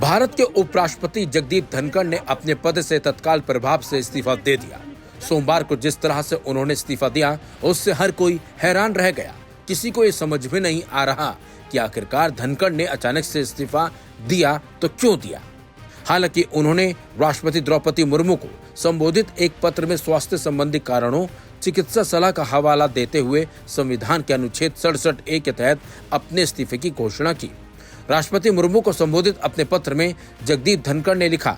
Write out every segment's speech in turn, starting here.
भारत के उपराष्ट्रपति जगदीप धनखड़ ने अपने पद से तत्काल प्रभाव से इस्तीफा दे दिया। सोमवार को जिस तरह से उन्होंने इस्तीफा दिया उससे हर कोई हैरान रह गया। किसी को ये समझ में नहीं आ रहा कि आखिरकार धनखड़ ने अचानक से इस्तीफा दिया तो क्यों दिया। हालांकि उन्होंने राष्ट्रपति द्रौपदी मुर्मू को संबोधित एक पत्र में स्वास्थ्य संबंधी कारणों चिकित्सा सलाह का हवाला देते हुए संविधान के अनुच्छेद 67A के तहत अपने इस्तीफे की घोषणा की। राष्ट्रपति मुर्मू को संबोधित अपने पत्र में जगदीप धनखड़ ने लिखा,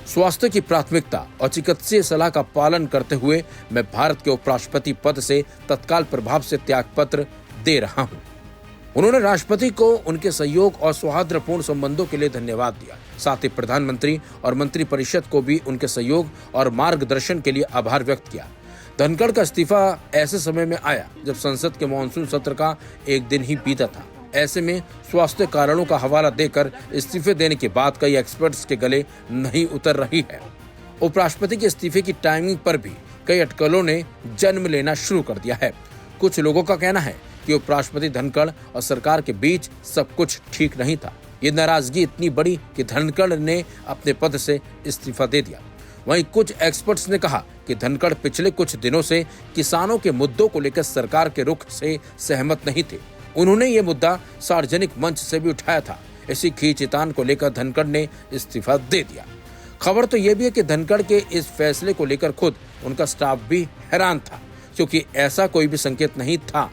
स्वास्थ्य की प्राथमिकता और चिकित्सीय सलाह का पालन करते हुए मैं भारत के उपराष्ट्रपति पद से तत्काल प्रभाव से त्यागपत्र दे रहा हूं। उन्होंने राष्ट्रपति को उनके सहयोग और सौहार्दपूर्ण संबंधों के लिए धन्यवाद दिया। साथ ही प्रधानमंत्री और मंत्रिपरिषद को भी उनके सहयोग और मार्गदर्शन के लिए आभार व्यक्त किया। धनखड़ का इस्तीफा ऐसे समय में आया जब संसद के मानसून सत्र का एक दिन ही बीता था। ऐसे में स्वास्थ्य कारणों का हवाला देकर इस्तीफे देने के बाद कई एक्सपर्ट्स के गले नहीं उतर रही है। उपराष्ट्रपति के इस्तीफे की टाइमिंग पर भी कई अटकलों ने जन्म लेना शुरू कर दिया है। कुछ लोगों का कहना है कि उपराष्ट्रपति धनखड़ और सरकार के बीच सब कुछ ठीक नहीं था। ये नाराजगी इतनी बड़ी कि धनखड़ ने अपने पद से इस्तीफा दे दिया। वहीं कुछ एक्सपर्ट्स ने कहा कि धनखड़ पिछले कुछ दिनों से किसानों के मुद्दों को लेकर सरकार के रुख से सहमत नहीं थे। उन्होंने ये मुद्दा सार्वजनिक मंच से भी उठाया था। इसी खींचतान को लेकर धनखड़ ने इस्तीफा दे दिया। खबर तो ये भी है कि धनखड़ के इस फैसले को लेकर खुद उनका स्टाफ भी हैरान था, क्योंकि ऐसा कोई भी संकेत नहीं था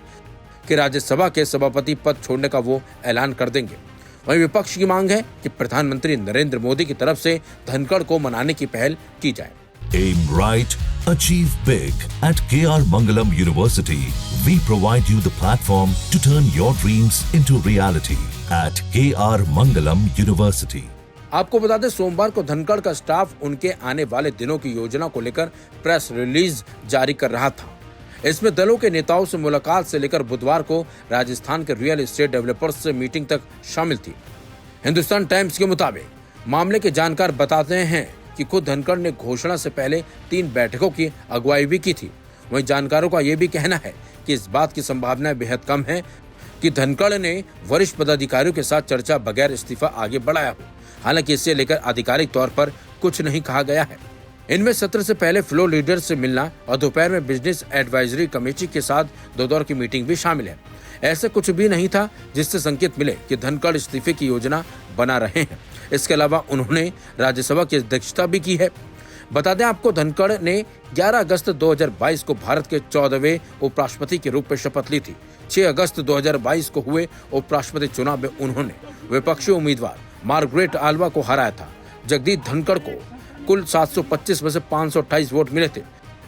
कि राज्यसभा के सभापति पद छोड़ने का वो ऐलान कर देंगे। वहीं विपक्ष की मांग है कि प्रधानमंत्री नरेंद्र मोदी की तरफ से धनखड़ को मनाने की पहल की जाए। Aim right, achieve big. At KR Mangalam University, we provide you the platform to turn your dreams into reality. At KR Mangalam University. आपको बता दें, सोमवार को धनखड़ का स्टाफ उनके आने वाले दिनों की योजना को लेकर प्रेस रिलीज जारी कर रहा था। इसमें दलों के नेताओं से मुलाकात से लेकर बुधवार को राजस्थान के रियल एस्टेट डेवलपर्स से मीटिंग तक शामिल थी। हिंदुस्तान टाइम्स के मुताबिक मामले के जानकार बताते हैं कि खुद धनखड़ ने घोषणा से पहले 3 बैठकों की अगुवाई भी की थी। वहीं जानकारों का यह भी कहना है कि इस बात की संभावना बेहद कम है कि धनखड़ ने वरिष्ठ पदाधिकारियों के साथ चर्चा बगैर इस्तीफा आगे बढ़ाया हो। हालांकि इससे लेकर आधिकारिक तौर पर कुछ नहीं कहा गया है। इनमें सत्र से पहले फ्लो लीडर से मिलना और दोपहर में बिजनेस एडवाइजरी कमेटी के साथ 2 दौर की मीटिंग भी शामिल है। ऐसा कुछ भी नहीं था जिससे संकेत मिले कि धनखड़ इस्तीफे की योजना बना रहे हैं। इसके अलावा उन्होंने राज्यसभा की अध्यक्षता भी की है। बता दें आपको, धनखड़ ने 11 अगस्त 2022 को भारत के 14वें उपराष्ट्रपति के रूप में शपथ ली थी। 6 अगस्त 2022 को हुए उपराष्ट्रपति चुनाव में उन्होंने विपक्षी उम्मीदवार मार्गरेट आल्वा को हराया था। जगदीप धनखड़ को कुल 725 में से 528 वोट मिले थे,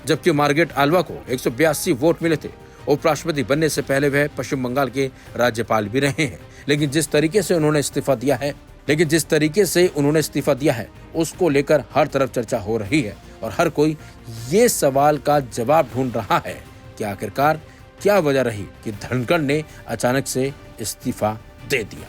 जबकि मार्गरेट आल्वा को 182 वोट मिले थे। उपराष्ट्रपति बनने से पहले वह पश्चिम बंगाल के राज्यपाल भी रहे हैं। लेकिन जिस तरीके से उन्होंने इस्तीफा दिया है उसको लेकर हर तरफ चर्चा हो रही है और हर कोई ये सवाल का जवाब ढूंढ रहा है कि आखिरकार क्या वजह रही कि धनखड़ ने अचानक से इस्तीफा दे दिया।